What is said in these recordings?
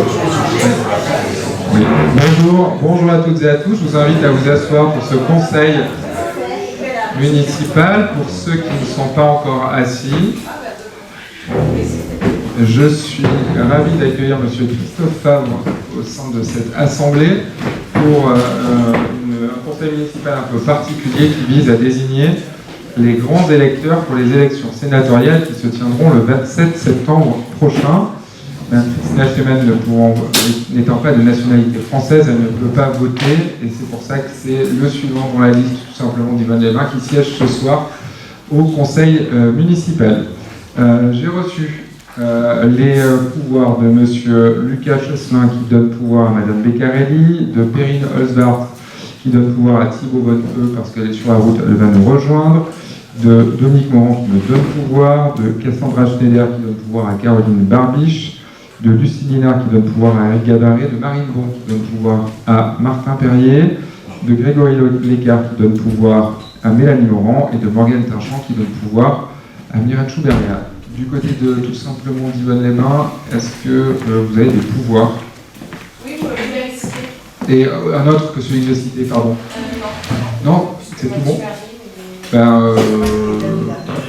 Oui. Bonjour à toutes et à tous. Je vous invite à vous asseoir pour ce conseil municipal. Pour ceux qui ne sont pas encore assis, je suis ravi d'accueillir M. Christophe Favre au sein de cette assemblée pour un conseil municipal un peu particulier qui vise à désigner les grands électeurs pour les élections sénatoriales qui se tiendront le 27 septembre prochain. Mme Christina Schemann n'étant pas de nationalité française, elle ne peut pas voter, et c'est pour ça que c'est le suivant dans la liste, tout simplement, d'Yvonne Lebrun, qui siège ce soir au conseil municipal. J'ai reçu les pouvoirs de M. Lucas Chasselin, qui donne pouvoir à Mme Beccarelli, de Perrine Holzbart, qui donne pouvoir à Thibaut Bonnefeu, parce qu'elle est sur la route, elle va nous rejoindre, de Dominique Morand, qui me donne pouvoir, de Cassandra Schneider, qui donne pouvoir à Caroline Barbiche, de Lucie Linard qui donne pouvoir à Eric Gabarret, de Marine Bon qui donne pouvoir à Martin Perrier, de Grégory Lécart qui donne pouvoir à Mélanie Laurent et de Morgane Tarchant qui donne pouvoir à Mireille Chouberria. Du côté de tout simplement d'Yvonne Lebrun, est-ce que vous avez des pouvoirs? Oui, je vais vérifier. Et un autre que celui que j'ai cité, pardon. Non, c'est tout bon.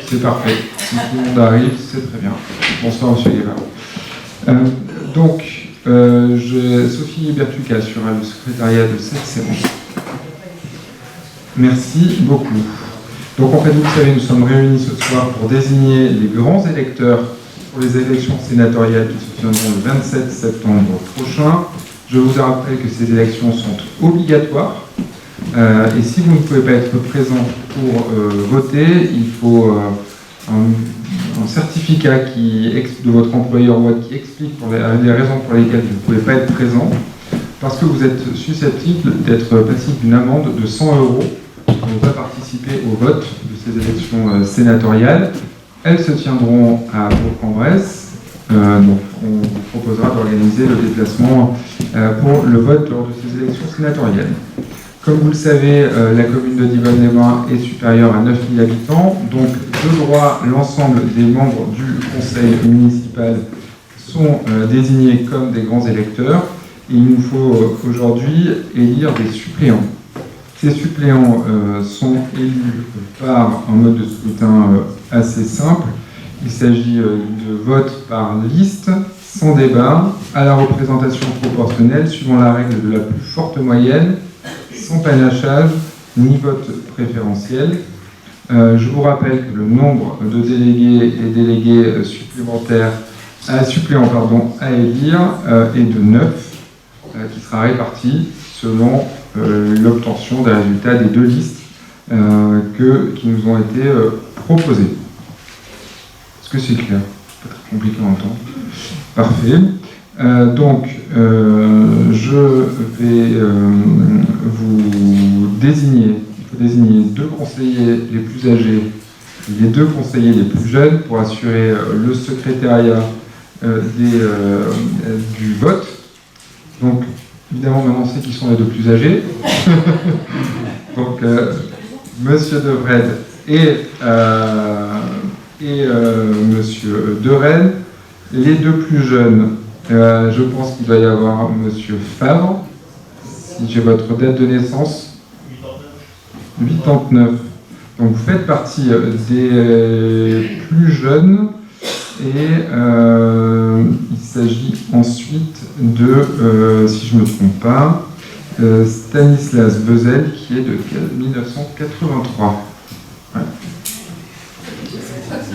C'est parfait. Si tout le monde arrive, c'est très bien. Bonsoir, M. Guévin. Sophie Bertuc assurera le secrétariat de cette séance. Merci beaucoup. Donc en fait, vous le savez, nous sommes réunis ce soir pour désigner les grands électeurs pour les élections sénatoriales qui se tiendront le 27 septembre prochain. Je vous rappelle que ces élections sont obligatoires. Et si vous ne pouvez pas être présent pour voter, il faut un certificat de votre employeur qui explique les raisons pour lesquelles vous ne pouvez pas être présent, parce que vous êtes susceptible d'être passible d'une amende de 100 € pour ne pas participer au vote de ces élections sénatoriales. Elles se tiendront à Bourg-en-Bresse, donc on vous proposera d'organiser le déplacement pour le vote lors de ces élections sénatoriales. Comme vous le savez, la commune de Yvonne-les-Bains est supérieure à 9000 habitants, donc de droit, l'ensemble des membres du conseil municipal sont désignés comme des grands électeurs. Et il nous faut aujourd'hui élire des suppléants. Ces suppléants sont élus par un mode de scrutin assez simple. Il s'agit de vote par liste, sans débat, à la représentation proportionnelle, suivant la règle de la plus forte moyenne, sans panachage ni vote préférentiel. Je vous rappelle que le nombre de délégués et délégués suppléants à élire est de 9, qui sera réparti selon l'obtention des résultats des deux listes qui nous ont été proposées. Est-ce que c'est clair? Pas très compliqué en même temps. Parfait. Je vais vous désigner, il faut désigner 2 conseillers les plus âgés et les 2 conseillers les plus jeunes pour assurer le secrétariat du vote. Donc, évidemment, maintenant, on sait qui sont les 2 plus âgés. Donc, Monsieur Devred et Monsieur Derennes. Les 2 plus jeunes, je pense qu'il doit y avoir Monsieur Favre, si j'ai votre date de naissance. 89. Donc vous faites partie des plus jeunes et il s'agit ensuite de, si je ne me trompe pas, Stanislas Bezel qui est de 1983. Ouais.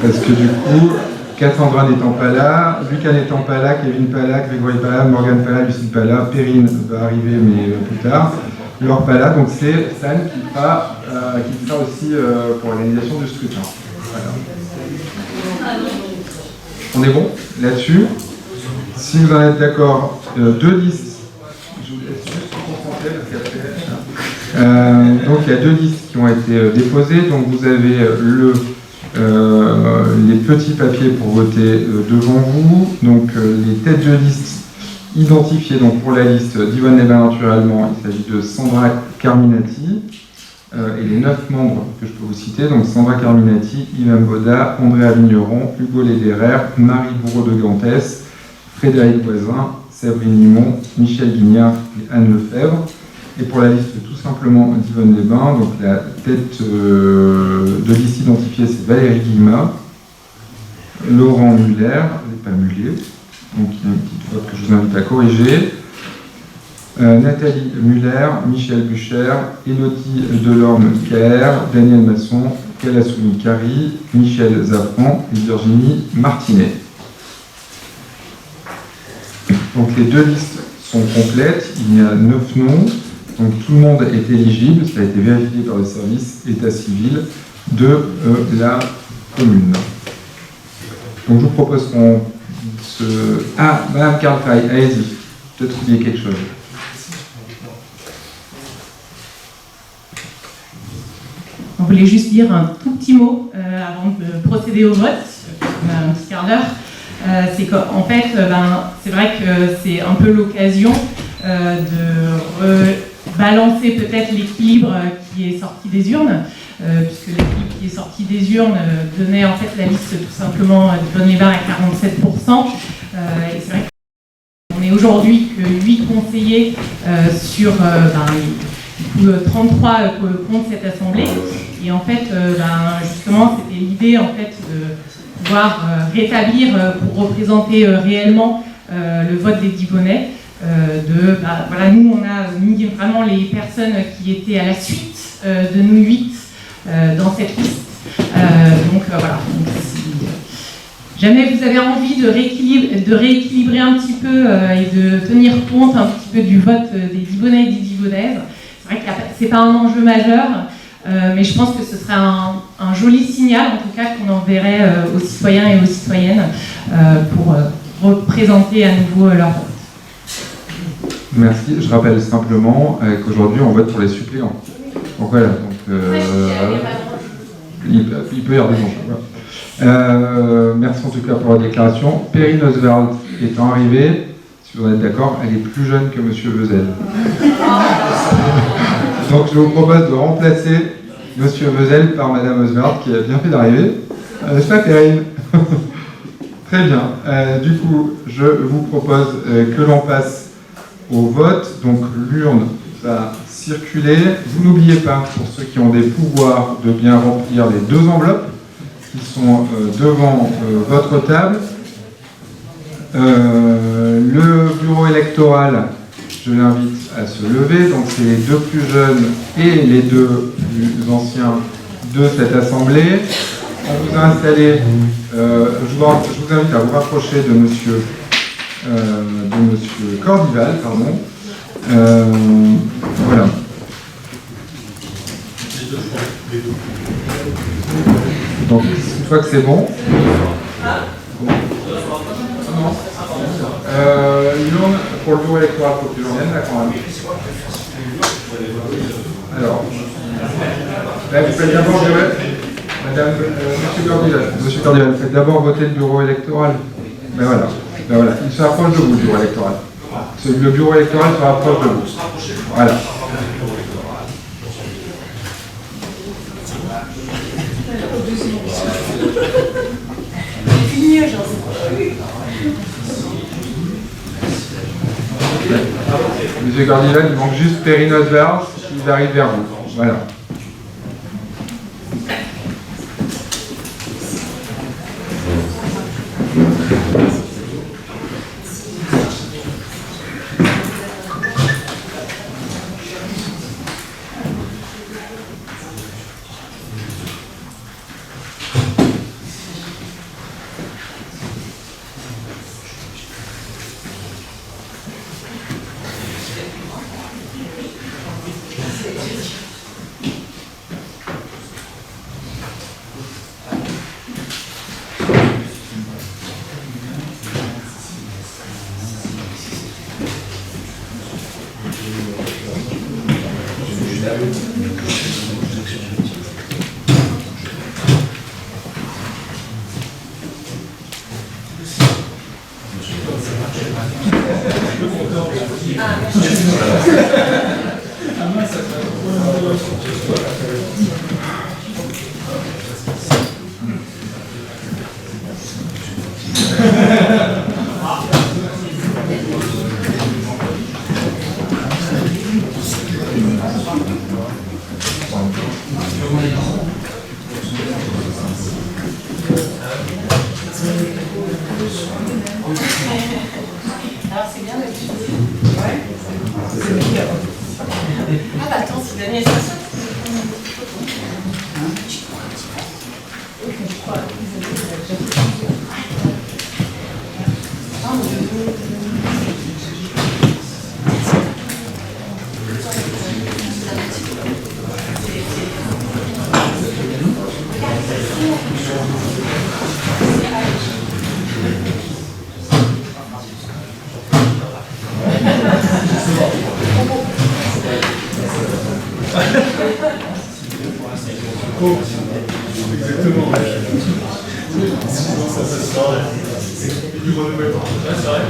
Parce que du coup, Cassandra n'étant pas là, Lucas n'étant pas là, Kevin pas là, Grégory pas là, Morgane pas là, Lucille pas là, Perrine va arriver mais plus tard, Laure pas là, donc c'est San qui fera aussi pour l'organisation du scrutin. Voilà. On est bon là-dessus? Si vous en êtes d'accord, 2 listes, je vous laisse juste vous concentrer parce qu'après... donc il y a 2 listes qui ont été déposées, donc vous avez les petits papiers pour voter devant vous, donc les têtes de liste identifiées donc pour la liste d'Yvonne Lebrun naturellement, il s'agit de Sandra Carminati, et les 9 membres que je peux vous citer, donc Sandra Carminati, Yvan Boda, André Avigneron, Hugo Lederer, Marie Bourreau de Gantès, Frédéric Voisin, Séverine Limon, Michel Guignard et Anne Lefebvre. Et pour la liste tout simplement d'Yvonne Lesbains, donc la tête de liste identifiée c'est Valérie Guillemin, Laurent Muller, pas Muller, donc il y a une petite faute que je vous invite à corriger, Nathalie Muller, Michel Bucher, Élodie Delorme-Caer, Daniel Masson, Kalassoumi Kari, Michel Zafran et Virginie Martinet. Donc les deux listes sont complètes, il y a 9 noms, donc tout le monde est éligible, cela a été vérifié par le service état civil de la commune. Donc je vous propose qu'on se... Ah, Madame Carlefay, allez-y, peut-être oublier quelque chose. On voulait juste dire un tout petit mot avant de procéder au vote, on a un petit quart d'heure. C'est qu'en fait, c'est vrai que c'est un peu l'occasion de rebalancer peut-être l'équilibre qui est sorti des urnes, puisque l'équilibre qui est sorti des urnes donnait en fait la liste tout simplement d'Yvonne Lesbains à 47%. Et c'est vrai qu'on est aujourd'hui que 8 conseillers sur 33 contre cette assemblée. Et en fait, justement, c'était l'idée en fait de pouvoir rétablir pour représenter réellement le vote des Divonnais. Nous, on a mis vraiment les personnes qui étaient à la suite de nous 8 dans cette liste. Voilà. Donc, si jamais vous avez envie de rééquilibrer un petit peu et de tenir compte un petit peu du vote des Divonnais et des Divonnaises, c'est vrai que c'est pas un enjeu majeur. Mais je pense que ce serait un joli signal, en tout cas, qu'on enverrait aux citoyens et aux citoyennes pour représenter à nouveau leur vote. Merci. Je rappelle simplement qu'aujourd'hui, on vote pour les suppléants. Donc voilà. Il peut y avoir des enjeux. Merci en tout cas pour la déclaration. Perrine Oswald étant arrivée, si vous en êtes d'accord, elle est plus jeune que Monsieur Vezel. Donc je vous propose de remplacer Monsieur Vezel par Madame Oswald qui a bien fait d'arriver. N'est-ce pas, Perrine? Très bien. Du coup, je vous propose que l'on passe au vote. Donc l'urne va circuler. Vous n'oubliez pas, pour ceux qui ont des pouvoirs, de bien remplir les 2 enveloppes qui sont devant votre table. Le bureau électoral, je l'invite à se lever. Donc c'est les 2 plus jeunes et les 2 plus anciens de cette assemblée. On vous a installé, je vous invite à vous rapprocher de Monsieur Cordival, pardon. Voilà. Donc une fois que c'est bon. L'urne pour le bureau électoral, il faut que j'en vienne là quand même. Alors, là, vous faites d'abord, Monsieur Cordival, vous faites d'abord voter le bureau électoral. Ben voilà, il se rapproche de vous, le bureau électoral. Le bureau électoral se rapproche de vous. Voilà. Monsieur Cordival, il manque juste Perrine Oswald qui arrive vers vous. Voilà. Alors c'est bien d'habitude. Ouais. C'est meilleur. Ah bah attends, c'est l'administration. Exactement. C'est du renouvellement. C'est vrai.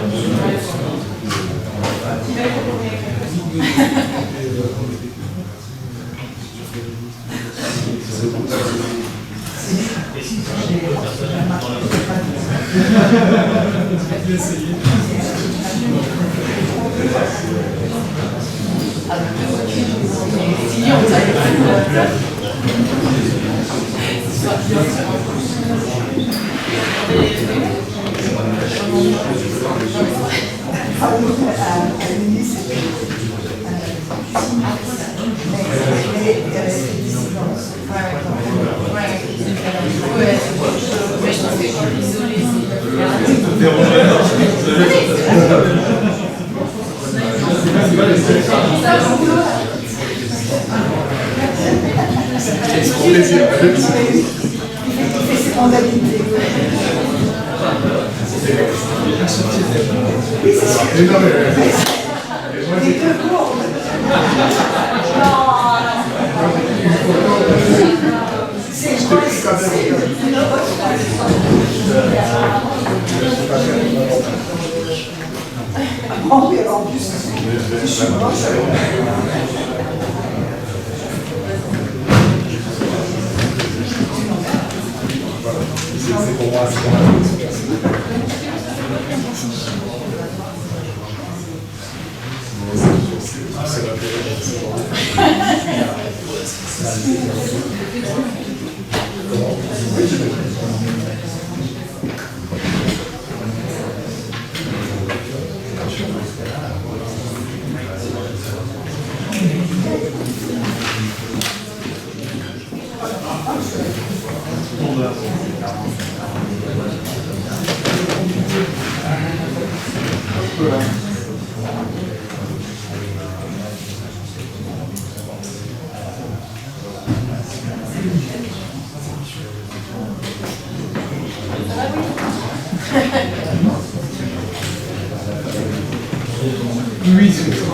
Oui, c'est ça.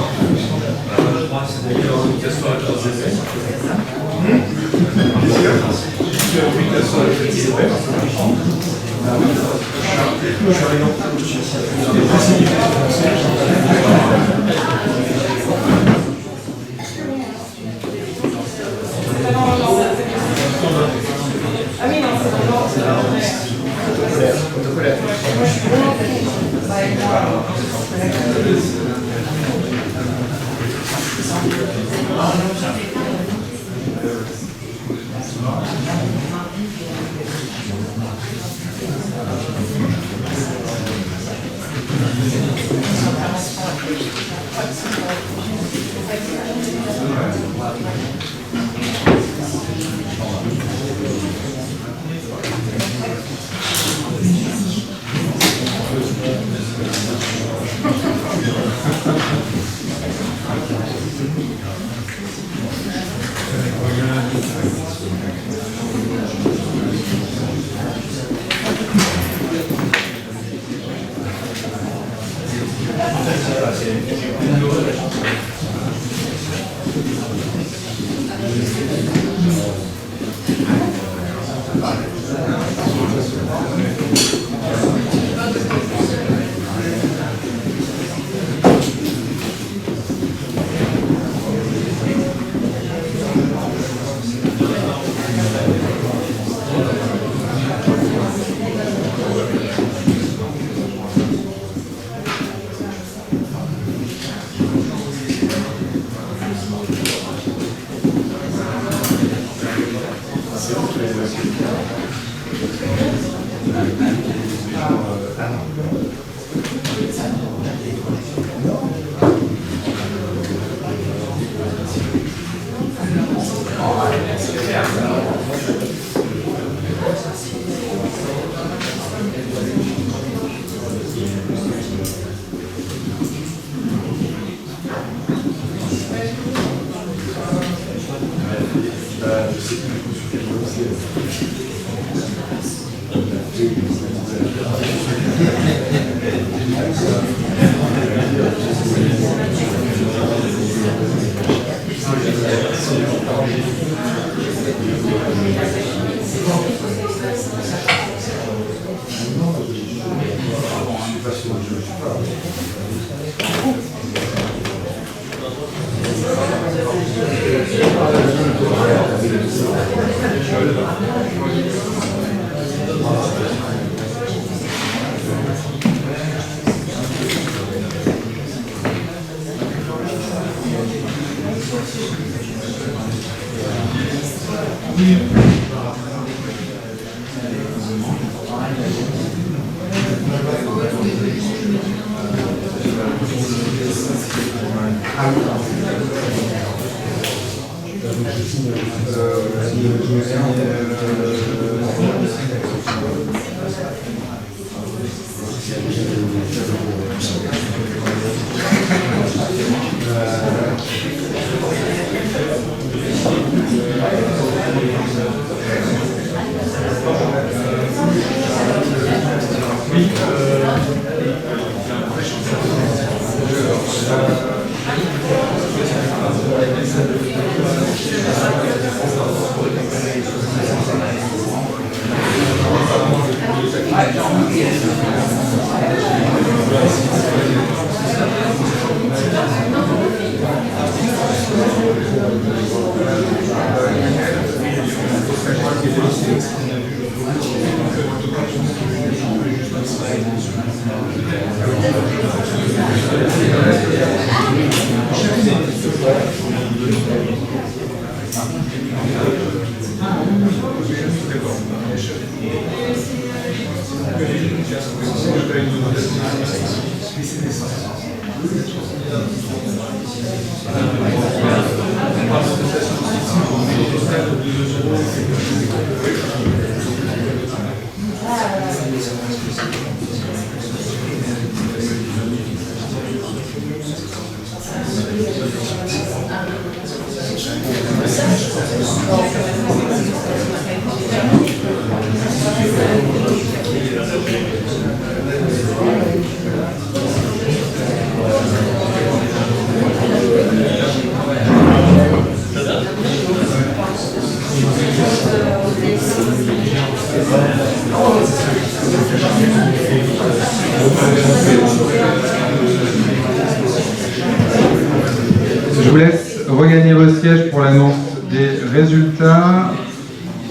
Je vous laisse regagner vos sièges pour l'annonce des résultats.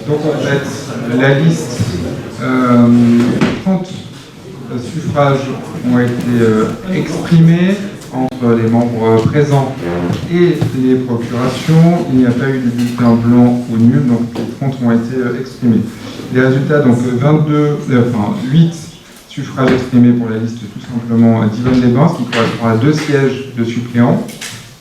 Donc en fait, la liste, 30 suffrages ont été exprimés entre les membres présents et les procurations. Il n'y a pas eu de bulletins blancs ou nuls, donc les 30 ont été exprimés. Les résultats, donc 8 suffrages exprimés pour la liste tout simplement d'Yvonne-les-Bains, ce qui correspond à 2 sièges de suppléants,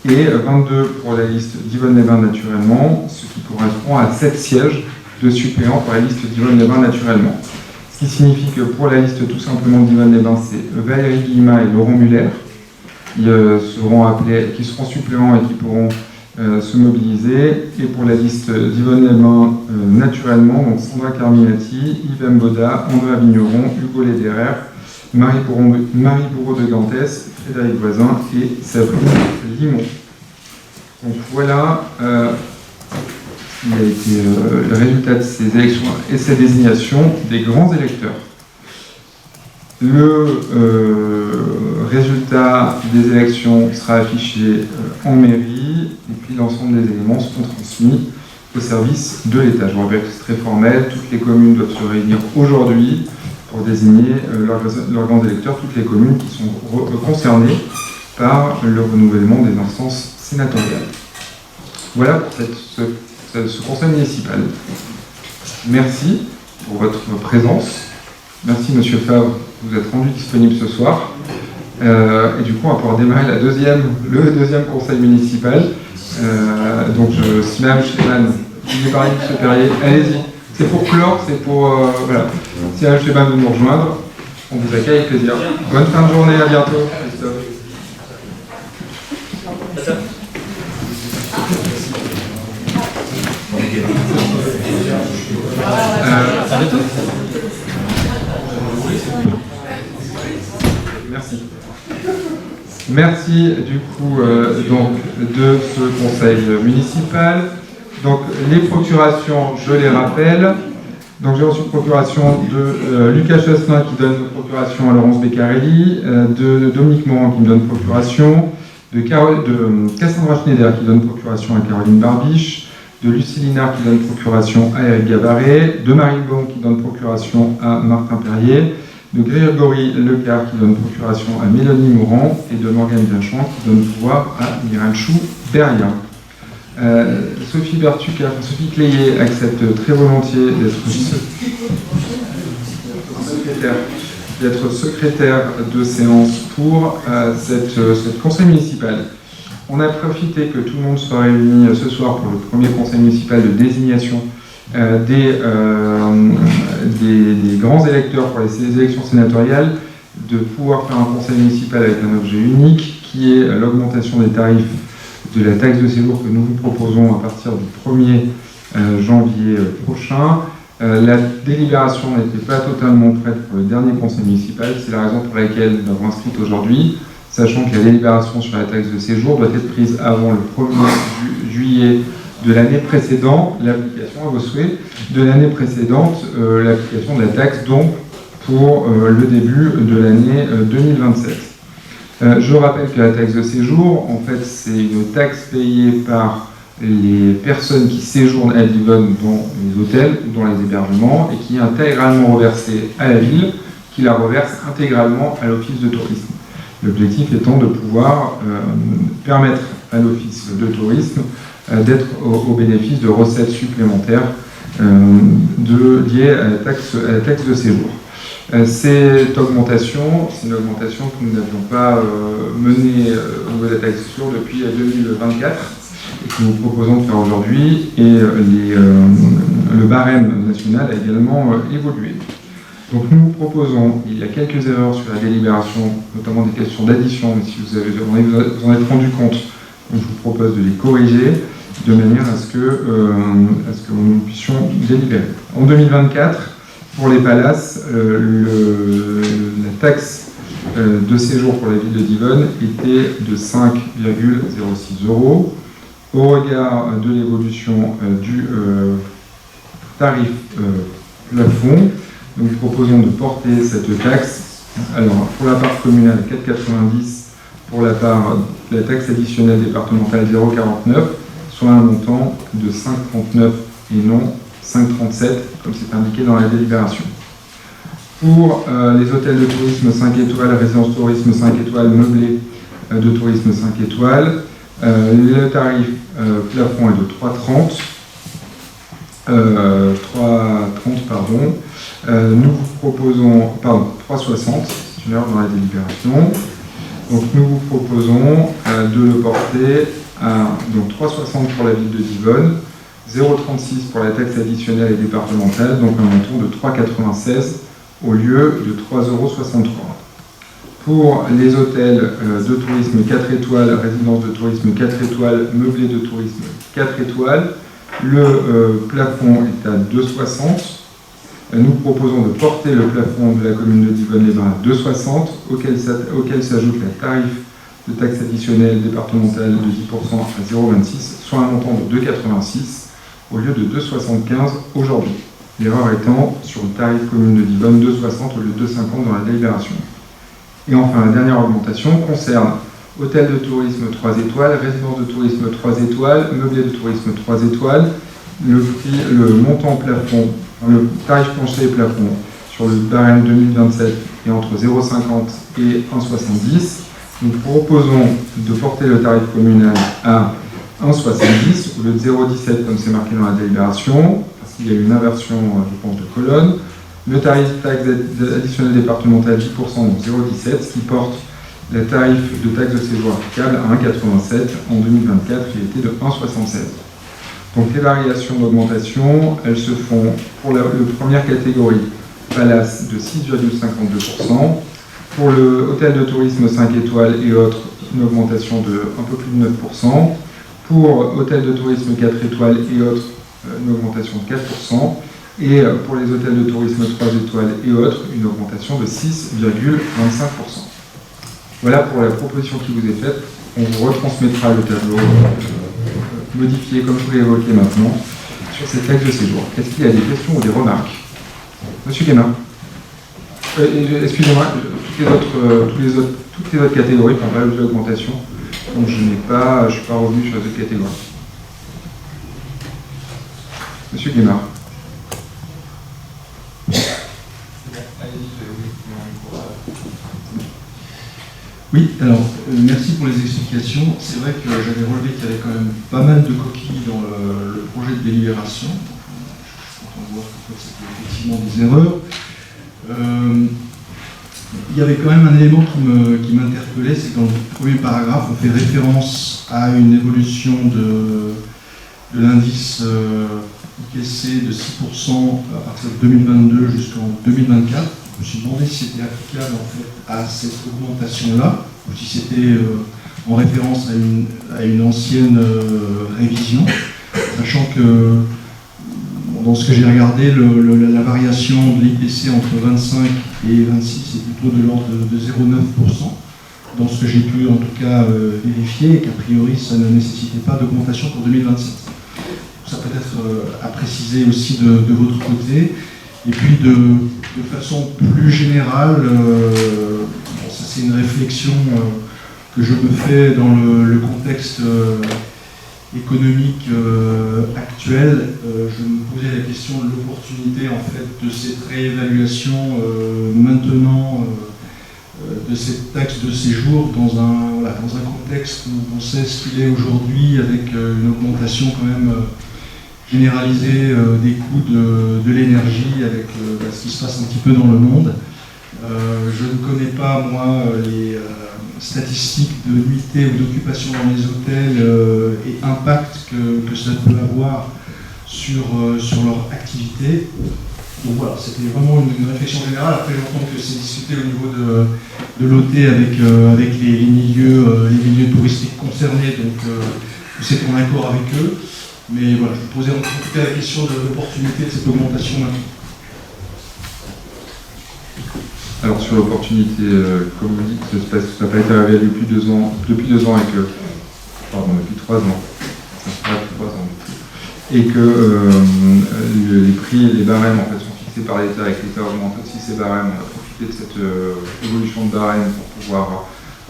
et 22 pour la liste d'Yvonne-les-Bains naturellement, ce qui correspond à 7 sièges de suppléants pour la liste d'Yvonne-les-Bains naturellement. Ce qui signifie que pour la liste tout simplement d'Yvonne-les-Bains, c'est Valérie Guillemin et Laurent Muller qui seront suppléants et qui pourront se mobiliser. Et pour la liste d'Yvonne-les-Bains naturellement, donc Sandra Carminati, Yves Mboda, André Vigneron, Hugo Lederer, Marie Bourreau de Gantès, Frédéric Voisin et Sabrine Limon. Donc voilà il a été le résultat de ces élections et ces désignations des grands électeurs. Le résultat des élections sera affiché en mairie et puis l'ensemble des éléments seront transmis au service de l'État. Je vous rappelle que c'est très formel, toutes les communes doivent se réunir aujourd'hui pour désigner leurs grands électeurs, toutes les communes qui sont concernées par le renouvellement des instances sénatoriales. Voilà pour ce conseil municipal. Merci pour votre présence. Merci Monsieur Favre, vous êtes rendu disponible ce soir. Et du coup, on va pouvoir démarrer le deuxième conseil municipal. Donc, si Mme Cheban, vous parlez de M. Perrier, allez-y. C'est pour clore, c'est pour... voilà. Si Mme Cheban veut nous rejoindre, on vous accueille avec plaisir. Bonne fin de journée, à bientôt. Christophe. Merci. Merci du coup donc de ce conseil municipal. Donc les procurations, je les rappelle. Donc j'ai reçu procuration de Lucas Chasselin qui donne procuration à Laurence Beccarelli, de Dominique Morand qui me donne procuration, de Cassandra Schneider qui donne procuration à Caroline Barbiche, de de Lucie Linard qui donne procuration à Eric Gabarret, de Marie Baum qui donne procuration à Martin Perrier, de Grégory Lecard qui donne procuration à Mélanie Mourant et de Morgane Binchamp qui donne pouvoir à Miranchou Beria. Sophie Cléier accepte très volontiers d'être secrétaire de séance pour cette conseil municipal. On a profité que tout le monde soit réuni ce soir pour le premier conseil municipal de désignation des grands électeurs pour les élections sénatoriales, de pouvoir faire un conseil municipal avec un objet unique qui est l'augmentation des tarifs de la taxe de séjour que nous vous proposons à partir du 1er janvier prochain. La délibération n'était pas totalement prête pour le dernier conseil municipal, c'est la raison pour laquelle nous l'avons inscrite aujourd'hui, sachant que la délibération sur la taxe de séjour doit être prise avant le 1er juillet de l'année précédente, l'application à vos souhaits, de l'année précédente, l'application de la taxe, donc pour le début de l'année 2027. Je rappelle que la taxe de séjour, en fait, c'est une taxe payée par les personnes qui séjournent à Divonne dans les hôtels ou dans les hébergements et qui est intégralement reversée à la ville, qui la reverse intégralement à l'office de tourisme. L'objectif étant de pouvoir permettre à l'office de tourisme d'être au bénéfice de recettes supplémentaires liées à la taxe de séjour. Cette augmentation, c'est une augmentation que nous n'avions pas menée au niveau de la taxe de séjour depuis 2024 et que nous proposons de faire aujourd'hui, et le barème national a également évolué. Donc nous vous proposons, il y a quelques erreurs sur la délibération, notamment des questions d'addition, mais si vous en êtes rendu compte, je vous propose de les corriger de manière à ce que nous puissions délibérer. En 2024, pour les palaces, la taxe de séjour pour la ville de Divonne était de 5,06 €. Au regard de l'évolution du tarif plafond, nous proposons de porter cette taxe, alors pour la part communale 4,90, pour la part de la taxe additionnelle départementale 0,49, soit un montant de 5,39 et non 5,37, comme c'est indiqué dans la délibération. Pour les hôtels de tourisme 5 étoiles, résidences tourisme 5 étoiles, meublés de tourisme 5 étoiles, le tarif plafond est de 3,30, nous vous proposons, 3,60, c'est une erreur dans la délibération. Donc nous vous proposons de le porter à 3,60 pour la ville de Divonne, 0,36 pour la taxe additionnelle et départementale, donc un montant de 3,96 au lieu de 3,63 €. Pour les hôtels de tourisme 4 étoiles, résidences de tourisme 4 étoiles, meublés de tourisme 4 étoiles, le plafond est à 2,60. Nous proposons de porter le plafond de la commune de Divonne-les-Bains à 2,60, auquel s'ajoute la tarif de taxe additionnelle départementale de 10% à 0,26, soit un montant de 2,86 au lieu de 2,75 aujourd'hui. L'erreur étant sur le tarif commune de Divonne, 2,60 au lieu de 2,50 dans la délibération. Et enfin, la dernière augmentation concerne hôtel de tourisme 3 étoiles, résidence de tourisme 3 étoiles, meublé de tourisme 3 étoiles. Le montant plafond, le tarif plancher et plafond sur le barème 2027 est entre 0,50 et 1,70. Nous proposons de porter le tarif communal à 1,70 au lieu de 0,17 comme c'est marqué dans la délibération, parce qu'il y a eu une inversion, je pense, de colonne. Le tarif taxe additionnelle départementale 10%, donc 0,17, ce qui porte le tarif de taxe de séjour applicable à 1,87. En 2024, il était de 1,76. Donc les variations d'augmentation, elles se font pour la première catégorie, Palace, de 6,52%. Pour le hôtel de tourisme 5 étoiles et autres, une augmentation de un peu plus de 9%. Pour hôtel de tourisme 4 étoiles et autres, une augmentation de 4%. Et pour les hôtels de tourisme 3 étoiles et autres, une augmentation de 6,25%. Voilà pour la proposition qui vous est faite. On vous retransmettra le tableau modifié, comme je vous l'ai évoqué maintenant, sur cette taxe de séjour. Est-ce qu'il y a des questions ou des remarques? Monsieur Guémin. Excusez-moi, toutes les autres catégories font pas l'objet d'augmentation, donc je ne suis pas revenu sur les autres catégories. Monsieur Guémard. Oui, alors merci pour les explications. C'est vrai que j'avais relevé qu'il y avait quand même pas mal de coquilles dans le projet de délibération. Je suis content de voir que c'était effectivement des erreurs. Il y avait quand même un élément qui m'interpellait, c'est que dans le premier paragraphe, on fait référence à une évolution de l'indice IPC de 6% à partir de 2022 jusqu'en 2024. Je me suis demandé si c'était applicable en fait à cette augmentation-là, ou si c'était en référence à une ancienne révision, sachant que dans ce que j'ai regardé, la variation de l'IPC entre 25 et 26 est plutôt de l'ordre de 0,9%, dans ce que j'ai pu en tout cas vérifier, et qu'a priori ça ne nécessitait pas d'augmentation pour 2027. Ça peut être à préciser aussi de votre côté. Et puis de façon plus générale, ça c'est une réflexion que je me fais dans le contexte économique actuel. Je me posais la question de l'opportunité en fait de cette réévaluation maintenant de cette taxe de séjour dans un contexte où on sait ce qu'il est aujourd'hui, avec une augmentation quand même généralisée des coûts de l'énergie, avec ce qui se passe un petit peu dans le monde. Je ne connais pas, moi, les statistiques de nuitée ou d'occupation dans les hôtels et impact que ça peut avoir sur leur activité. Donc voilà, c'était vraiment une réflexion générale. Après, j'entends que c'est discuté au niveau de l'OT avec les milieux touristiques concernés, donc c'est en accord avec eux. Mais voilà, je vous posais en tout cas la question de l'opportunité de cette augmentation maintenant. Alors sur l'opportunité, comme vous dites, ça n'a pas été évalué depuis 2 ans depuis 3 ans, ça se passe depuis 3 ans, et que les prix et les barèmes en fait sont fixés par l'État, et que l'État augmente aussi ses barèmes. On a profité de cette évolution de barème pour pouvoir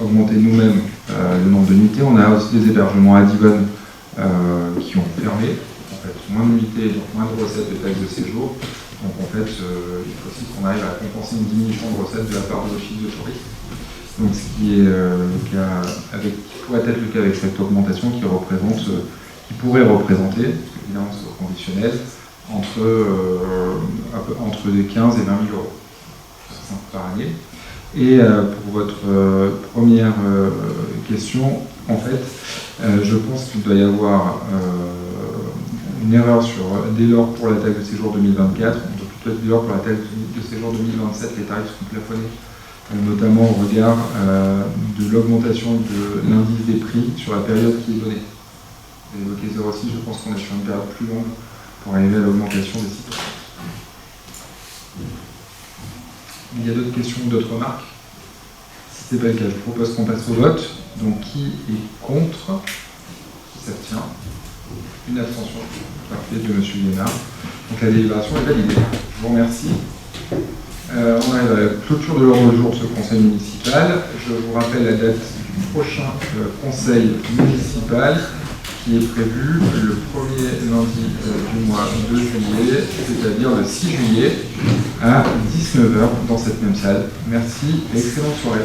augmenter nous-mêmes le nombre de nuitées. On a aussi des hébergements à Divonne qui ont fermé, en fait, moins de nuitées, donc moins de recettes de taxes de séjour. Donc en fait, il faut aussi qu'on arrive à compenser une diminution de recettes de la part de l'office de tourisme. Donc ce qui est le cas qui pourrait être le cas avec cette augmentation qui pourrait représenter, parce qu'évidemment c'est conditionnel, entre des 15 et 20 000 euros par année. Et pour votre première question, en fait, je pense qu'il doit y avoir une erreur dès lors pour la taxe de séjour 2024, on doit plutôt être dès lors pour la taxe de séjour 2027, les tarifs sont plafonnés, notamment au regard de l'augmentation de l'indice des prix sur la période qui est donnée. Vous avez évoqué 0,6, je pense qu'on est sur une période plus longue pour arriver à l'augmentation des 6%. Il y a d'autres questions ou d'autres remarques? Si ce n'est pas le cas, je propose qu'on passe au vote. Donc qui est contre? Qui s'abstient? Une abstention. Parfait, de M. Guénard. Donc la délibération est validée. Je vous remercie. On arrive à la clôture de l'ordre du jour de ce conseil municipal. Je vous rappelle la date du prochain conseil municipal qui est prévu le premier lundi du mois de juillet, c'est-à-dire le 6 juillet à 19h dans cette même salle. Merci et excellente soirée.